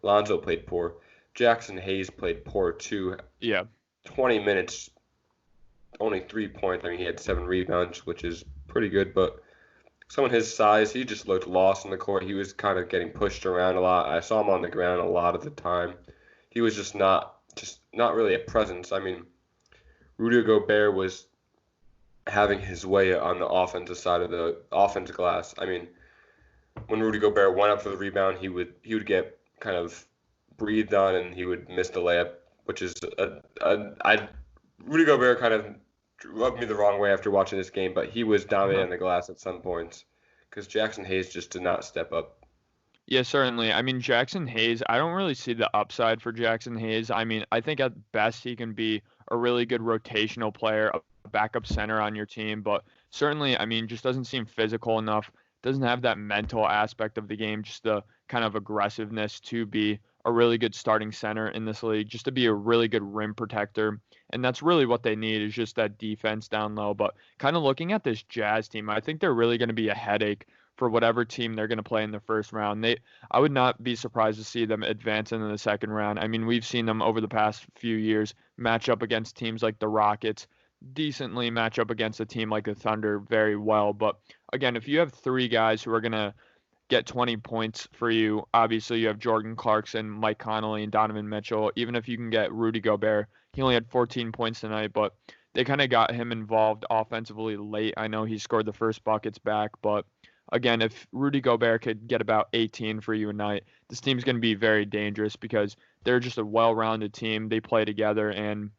Lonzo played poor. Jackson Hayes played poor too. Yeah. 20 minutes, only 3 points. I mean, he had 7 rebounds, which is pretty good, but someone his size, he just looked lost in the court. He was kind of getting pushed around a lot. I saw him on the ground a lot of the time. He was just not really a presence. I mean, Rudy Gobert was having his way on the offensive side of the offensive glass. I mean, when Rudy Gobert went up for the rebound, he would get kind of breathed on and he would miss the layup, which is Rudy Gobert kind of rubbed me the wrong way after watching this game, but he was dominating the glass at some points because Jackson Hayes just did not step up. Yeah, certainly. I mean, Jackson Hayes, I don't really see the upside for Jackson Hayes. I mean, I think at best he can be a really good rotational player, a backup center on your team, but certainly, I mean, just doesn't seem physical enough, doesn't have that mental aspect of the game, just the kind of aggressiveness to be a really good starting center in this league, just to be a really good rim protector. And that's really what they need is just that defense down low. But kind of looking at this Jazz team, I think they're really going to be a headache for whatever team they're going to play in the first round. I would not be surprised to see them advance into the second round. I mean, we've seen them over the past few years match up against teams like the Rockets, decently match up against a team like the Thunder very well. But again, if you have 3 guys who are going to get 20 points for you, obviously you have Jordan Clarkson, Mike Conley, and Donovan Mitchell. Even if you can get Rudy Gobert, he only had 14 points tonight, but they kind of got him involved offensively late. I know he scored the first buckets back, but again, if Rudy Gobert could get about 18 for you a night, this team's going to be very dangerous because they're just a well-rounded team. They play together, and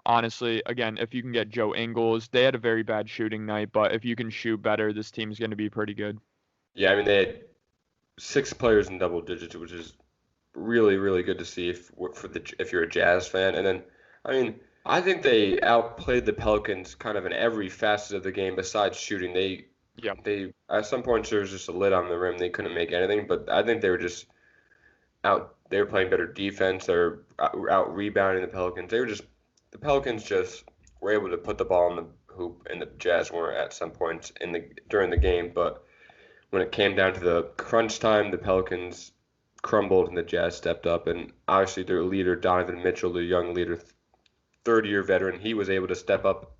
honestly, again, if you can get Joe Ingles, they had a very bad shooting night, but if you can shoot better, this team's going to be pretty good. Yeah, I mean, they had 6 players in double digits, which is really, really good to see if you're a Jazz fan. And then, I mean, I think they outplayed the Pelicans kind of in every facet of the game besides shooting. They at some points there was just a lid on the rim. They couldn't make anything, but I think they were just out. They were playing better defense. They were out rebounding the Pelicans. The Pelicans just were able to put the ball in the hoop, and the Jazz weren't at some points during the game. But when it came down to the crunch time, the Pelicans crumbled and the Jazz stepped up. And obviously their leader, Donovan Mitchell, the young leader, third-year veteran, he was able to step up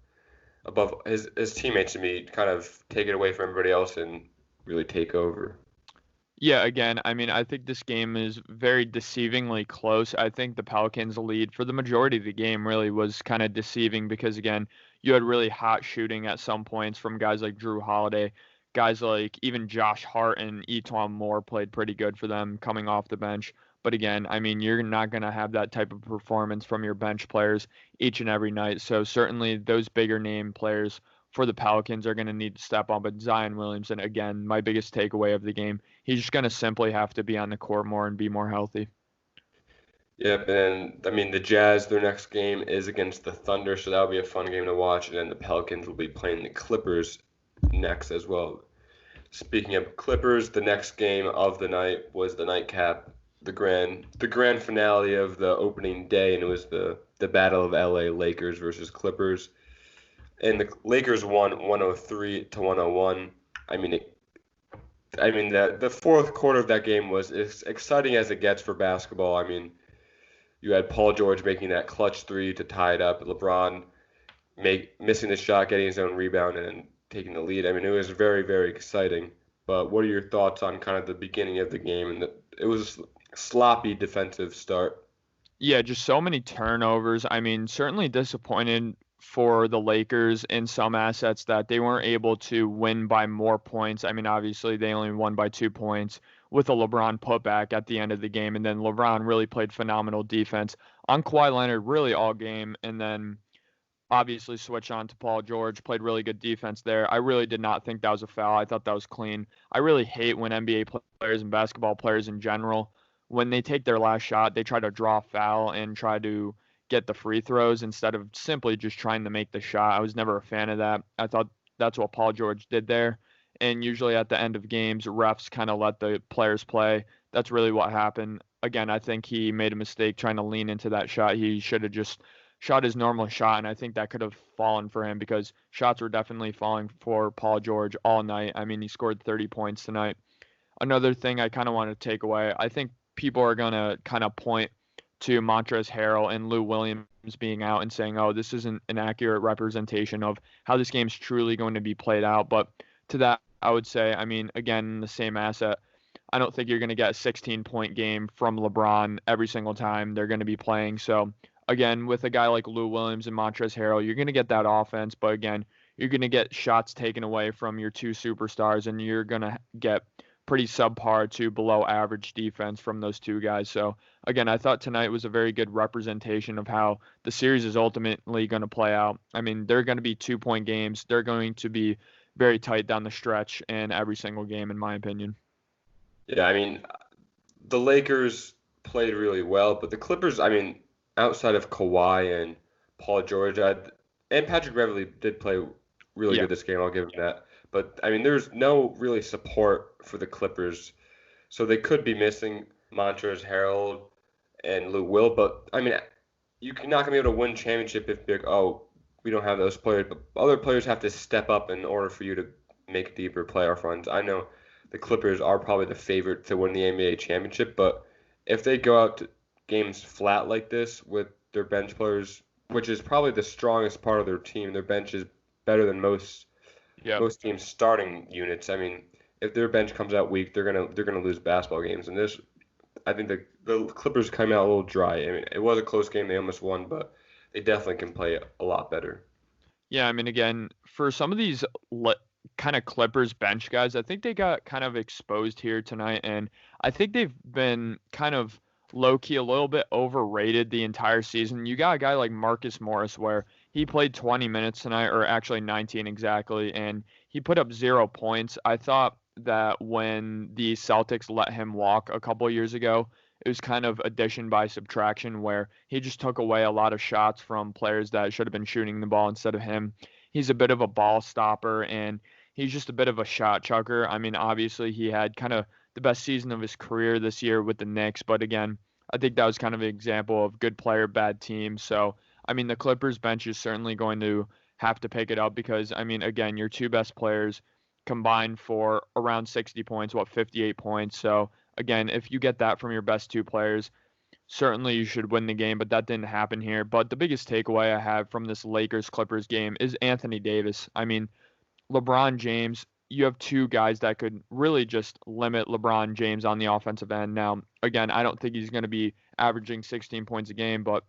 above his teammates and kind of take it away from everybody else and really take over. Yeah, again, I mean, I think this game is very deceivingly close. I think the Pelicans' lead for the majority of the game really was kind of deceiving because, again, you had really hot shooting at some points from guys like Drew Holiday. Guys like even Josh Hart and Etuan Moore played pretty good for them coming off the bench. But again, I mean, you're not going to have that type of performance from your bench players each and every night. So certainly those bigger name players for the Pelicans are going to need to step up. But Zion Williamson, again, my biggest takeaway of the game, he's just going to simply have to be on the court more and be more healthy. Yep, and I mean, the Jazz, their next game is against the Thunder, so that'll be a fun game to watch. And then the Pelicans will be playing the Clippers next as well. Speaking of Clippers, the next game of the night was the nightcap, the grand finale of the opening day, and it was the battle of LA Lakers versus Clippers. And the Lakers won 103-101. I mean, the fourth quarter of that game was as exciting as it gets for basketball. I mean, You had Paul George making that clutch three to tie it up. LeBron missing the shot, getting his own rebound, and taking the lead. I mean, it was very, very exciting. But what are your thoughts on kind of the beginning of the game? And it was a sloppy defensive start. Yeah, just so many turnovers. I mean, certainly disappointed for the Lakers in some assets that they weren't able to win by more points. I mean, obviously they only won by 2 points with a LeBron putback at the end of the game, and then LeBron really played phenomenal defense on Kawhi Leonard really all game, and then obviously switch on to Paul George, played really good defense there. I really did not think that was a foul. I thought that was clean. I really hate when NBA players and basketball players in general, when they take their last shot, they try to draw a foul and try to get the free throws instead of simply just trying to make the shot. I was never a fan of that. I thought that's what Paul George did there. And usually at the end of games, refs kind of let the players play. That's really what happened. Again, I think he made a mistake trying to lean into that shot. He should have just shot his normal shot, and I think that could have fallen for him because shots were definitely falling for Paul George all night. I mean, he scored 30 points tonight. Another thing I kind of want to take away, I think people are going to kind of point to Montrezl Harrell and Lou Williams being out and saying, oh, this isn't an accurate representation of how this game's truly going to be played out. But to that, I would say, I mean, again, the same asset, I don't think you're going to get a 16-point game from LeBron every single time they're going to be playing. So, again, with a guy like Lou Williams and Montrezl Harrell, you're going to get that offense. But, again, you're going to get shots taken away from your two superstars, and you're going to get pretty subpar to below average defense from those two guys. So again, I thought tonight was a very good representation of how the series is ultimately going to play out. I mean, they're going to be 2-point games. They're going to be very tight down the stretch in every single game, in my opinion. Yeah, I mean, the Lakers played really well, but the Clippers, I mean, outside of Kawhi and Paul George, and Patrick Beverley did play really good this game. I'll give him that. But, I mean, there's no really support for the Clippers. So they could be missing Montrezl Harrell and Lou Will. But, I mean, you're not going to be able to win championship if you're like, oh, we don't have those players. But other players have to step up in order for you to make deeper playoff runs. I know the Clippers are probably the favorite to win the NBA championship. But if they go out to games flat like this with their bench players, which is probably the strongest part of their team, their bench is better than most teams' starting units. I mean, if their bench comes out weak, they're gonna lose basketball games. And this, I think the Clippers came out a little dry. I mean, it was a close game; they almost won, but they definitely can play a lot better. Yeah, I mean, again, for some of these kind of Clippers bench guys, I think they got kind of exposed here tonight, and I think they've been kind of low-key a little bit overrated the entire season. You got a guy like Marcus Morris where he played 20 minutes tonight, or actually 19 exactly, and he put up 0 points. I thought that when the Celtics let him walk a couple years ago, it was kind of addition by subtraction where he just took away a lot of shots from players that should have been shooting the ball instead of him. He's a bit of a ball stopper, and he's just a bit of a shot chucker. I mean, obviously he had kind of the best season of his career this year with the Knicks, but again, I think that was kind of an example of good player, bad team. So, I mean, the Clippers bench is certainly going to have to pick it up because, I mean, again, your two best players combined for around 60 points, 58 points. So, again, if you get that from your best two players, certainly you should win the game, but that didn't happen here. But the biggest takeaway I have from this Lakers-Clippers game is Anthony Davis. I mean, LeBron James, you have two guys that could really just limit LeBron James on the offensive end. Now, again, I don't think he's going to be averaging 16 points a game, but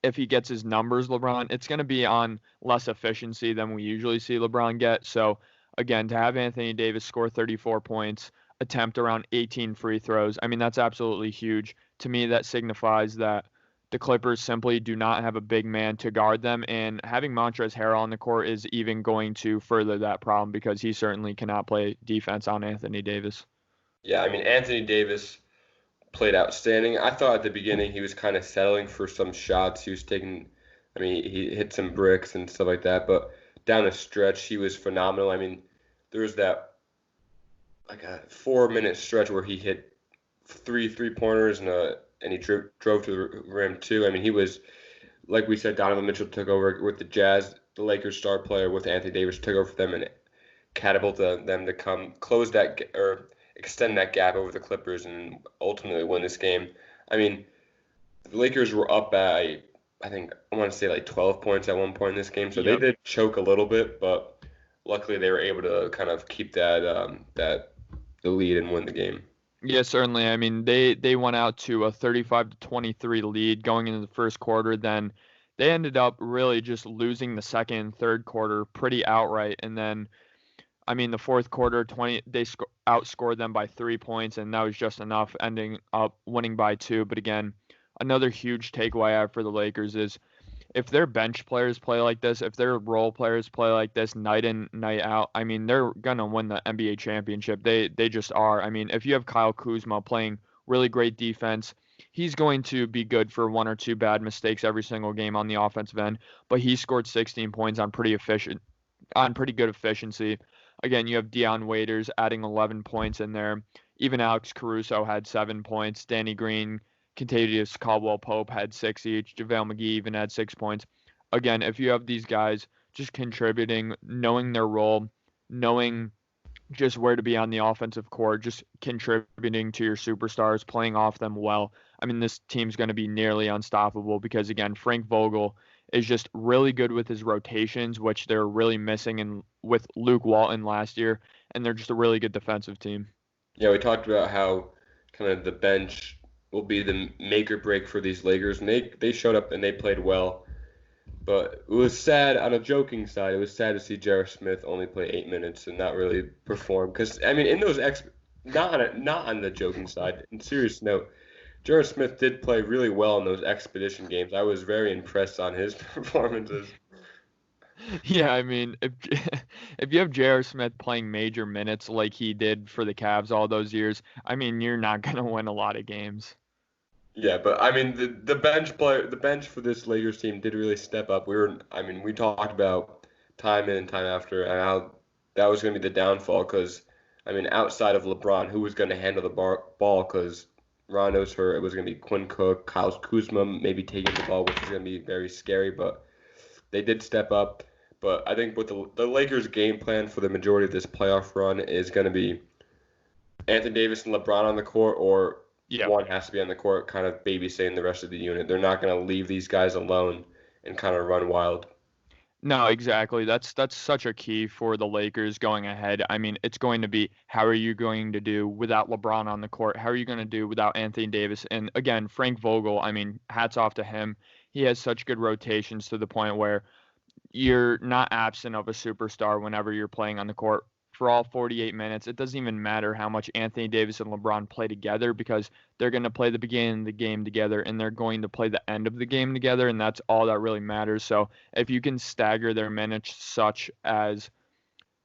if he gets his numbers, LeBron, it's going to be on less efficiency than we usually see LeBron get. So, again, to have Anthony Davis score 34 points, attempt around 18 free throws, I mean, that's absolutely huge. To me, that signifies that the Clippers simply do not have a big man to guard them, and having Montrezl Harrell on the court is even going to further that problem because he certainly cannot play defense on Anthony Davis. Yeah, I mean, Anthony Davis played outstanding. I thought at the beginning he was kind of settling for some shots. He was taking, I mean, he hit some bricks and stuff like that, but down the stretch, he was phenomenal. I mean, there was that, like a 4-minute stretch where he hit three-pointers and he drove to the rim too. I mean, he was, like we said, Donovan Mitchell took over with the Jazz, the Lakers star player with Anthony Davis took over for them and catapulted them to come close that or extend that gap over the Clippers and ultimately win this game. I mean, the Lakers were up by, I think, I want to say like 12 points at one point in this game. So they Yep. did choke a little bit, but luckily they were able to kind of keep the lead and win the game. Yeah, certainly. I mean, they went out to a 35-23 lead going into the first quarter. Then they ended up really just losing the second and third quarter pretty outright. And then, I mean, the fourth quarter, they outscored them by 3 points, and that was just enough, ending up winning by 2. But again, another huge takeaway I have for the Lakers is if their bench players play like this, if their role players play like this night in, night out, I mean, they're gonna win the NBA championship. They just are. I mean, if you have Kyle Kuzma playing really great defense, he's going to be good for one or two bad mistakes every single game on the offensive end. But he scored 16 points on pretty good efficiency. Again, you have Dion Waiters adding 11 points in there. Even Alex Caruso had 7 points. Danny Green, Contagious Caldwell-Pope had 6 each. JaVale McGee even had 6 points. Again, if you have these guys just contributing, knowing their role, knowing just where to be on the offensive court, just contributing to your superstars, playing off them well, I mean, this team's going to be nearly unstoppable because, again, Frank Vogel is just really good with his rotations, which they're really missing with Luke Walton last year, and they're just a really good defensive team. Yeah, we talked about how kind of the bench will be the make or break for these Lakers, and they showed up and they played well. But it was sad on a joking side. It was sad to see J.R. Smith only play 8 minutes and not really perform. Because I mean, in those not on the joking side. In serious note, J.R. Smith did play really well in those expedition games. I was very impressed on his performances. Yeah, I mean, if you have J.R. Smith playing major minutes like he did for the Cavs all those years, I mean, you're not gonna win a lot of games. Yeah, but I mean the bench for this Lakers team did really step up. We talked about time in and time after and how that was going to be the downfall because I mean outside of LeBron, who was going to handle the ball because Rondo's hurt, it was going to be Quinn Cook, Kyle Kuzma maybe taking the ball, which is going to be very scary, but they did step up. But I think what the Lakers' game plan for the majority of this playoff run is going to be Anthony Davis and LeBron on the court, or one has to be on the court kind of babysitting the rest of the unit. They're not going to leave these guys alone and kind of run wild. No, exactly. That's such a key for the Lakers going ahead. I mean, it's going to be how are you going to do without LeBron on the court? How are you going to do without Anthony Davis? And again, Frank Vogel, I mean, hats off to him. He has such good rotations to the point where you're not absent of a superstar whenever you're playing on the court for all 48 minutes. It doesn't even matter how much Anthony Davis and LeBron play together because they're going to play the beginning of the game together and they're going to play the end of the game together, and that's all that really matters. So if you can stagger their minutes such as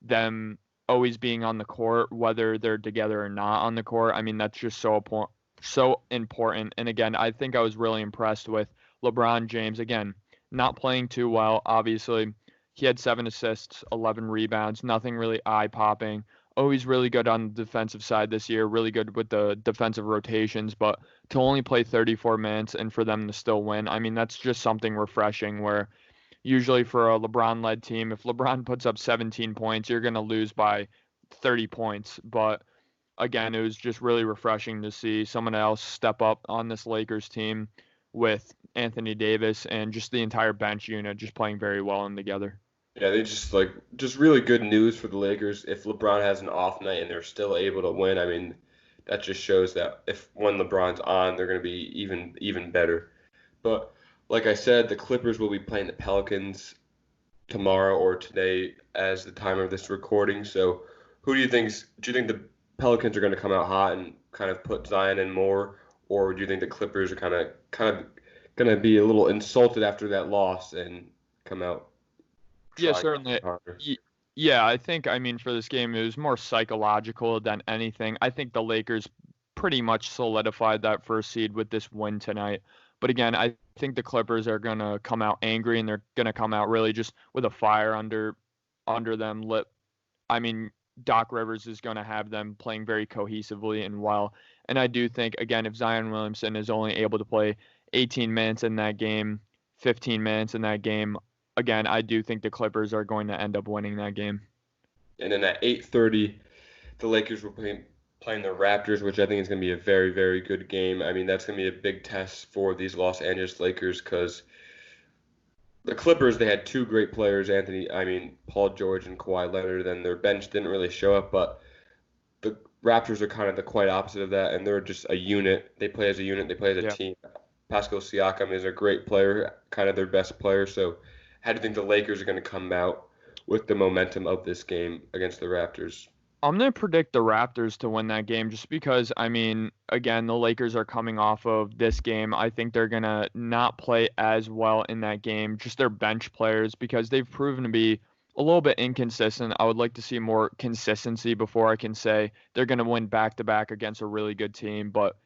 them always being on the court, whether they're together or not on the court, I mean, that's just so important. And again, I think I was really impressed with LeBron James. Again, not playing too well, obviously. He had 7 assists, 11 rebounds, nothing really eye-popping. Always really good on the defensive side this year, really good with the defensive rotations, but to only play 34 minutes and for them to still win, I mean, that's just something refreshing where usually for a LeBron-led team, if LeBron puts up 17 points, you're going to lose by 30 points. But again, it was just really refreshing to see someone else step up on this Lakers team with Anthony Davis and just the entire bench unit just playing very well and together. Yeah, they just really good news for the Lakers. If LeBron has an off night and they're still able to win, I mean, that just shows that when LeBron's on, they're going to be even better. But like I said, the Clippers will be playing the Pelicans tomorrow or today as the time of this recording. So, do you think the Pelicans are going to come out hot and kind of put Zion in more, or do you think the Clippers are kind of going to be a little insulted after that loss and come out? Yeah, certainly. Yeah, I think, I mean, for this game, it was more psychological than anything. I think the Lakers pretty much solidified that first seed with this win tonight. But again, I think the Clippers are going to come out angry, and they're going to come out really just with a fire under them lit. I mean, Doc Rivers is going to have them playing very cohesively and well. And I do think, again, if Zion Williamson is only able to play 18 minutes in that game, 15 minutes in that game, again, I do think the Clippers are going to end up winning that game. And then at 8:30, the Lakers will playing the Raptors, which I think is going to be a very, very good game. I mean, that's going to be a big test for these Los Angeles Lakers because the Clippers, they had two great players, Paul George and Kawhi Leonard, and their bench didn't really show up, but the Raptors are kind of the quite opposite of that, and they're just a unit. They play as a unit. They play as a team. Pascal Siakam is a great player, kind of their best player, so how do you think the Lakers are going to come out with the momentum of this game against the Raptors? I'm going to predict the Raptors to win that game just because, again, the Lakers are coming off of this game. I think they're going to not play as well in that game, just their bench players, because they've proven to be a little bit inconsistent. I would like to see more consistency before I can say they're going to win back-to-back against a really good team, but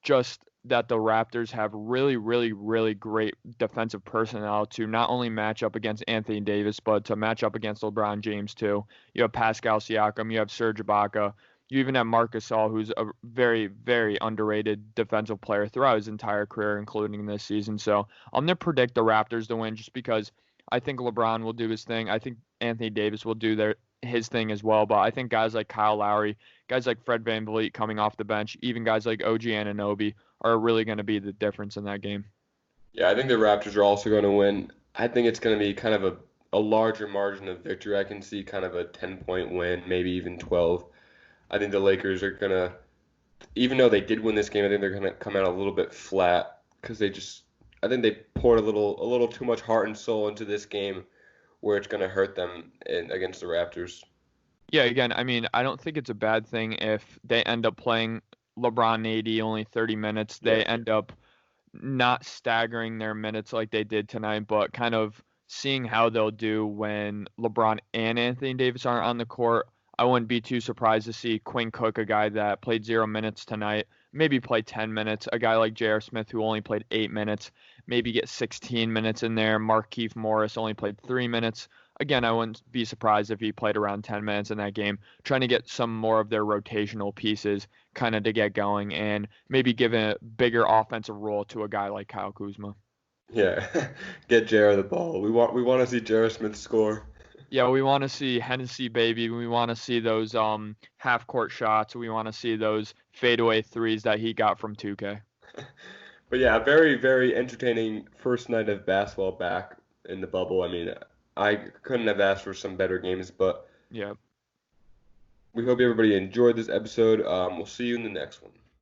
just that the Raptors have really, really, really great defensive personnel to not only match up against Anthony Davis, but to match up against LeBron James too. You have Pascal Siakam, you have Serge Ibaka, you even have Marc Gasol, who's a very, very underrated defensive player throughout his entire career, including this season. So I'm going to predict the Raptors to win just because I think LeBron will do his thing. I think Anthony Davis will do his thing as well, but I think guys like Kyle Lowry, guys like Fred VanVleet coming off the bench, even guys like OG Anunoby are really going to be the difference in that game. Yeah, I think the Raptors are also going to win. I think it's going to be kind of a larger margin of victory. I can see kind of a 10-point win, maybe even 12. I think the Lakers are going to, even though they did win this game, I think they're going to come out a little bit flat because I think they poured a little too much heart and soul into this game where it's going to hurt them against the Raptors. Yeah, again, I don't think it's a bad thing if they end up playing LeBron and AD only 30 minutes. They end up not staggering their minutes like they did tonight, but kind of seeing how they'll do when LeBron and Anthony Davis aren't on the court. I wouldn't be too surprised to see Quinn Cook, a guy that played 0 minutes tonight, maybe play 10 minutes. A guy like J.R. Smith, who only played 8 minutes, maybe get 16 minutes in there. Markieff Morris only played 3 minutes. Again, I wouldn't be surprised if he played around 10 minutes in that game, trying to get some more of their rotational pieces kind of to get going and maybe give a bigger offensive role to a guy like Kyle Kuzma. Yeah, get J.R. the ball. We want to see J.R. Smith score. Yeah, we want to see Hennessy, baby. We want to see those half-court shots. We want to see those fadeaway threes that he got from 2K. But yeah, very, very entertaining first night of basketball back in the bubble. I couldn't have asked for some better games, but yeah. We hope everybody enjoyed this episode. We'll see you in the next one.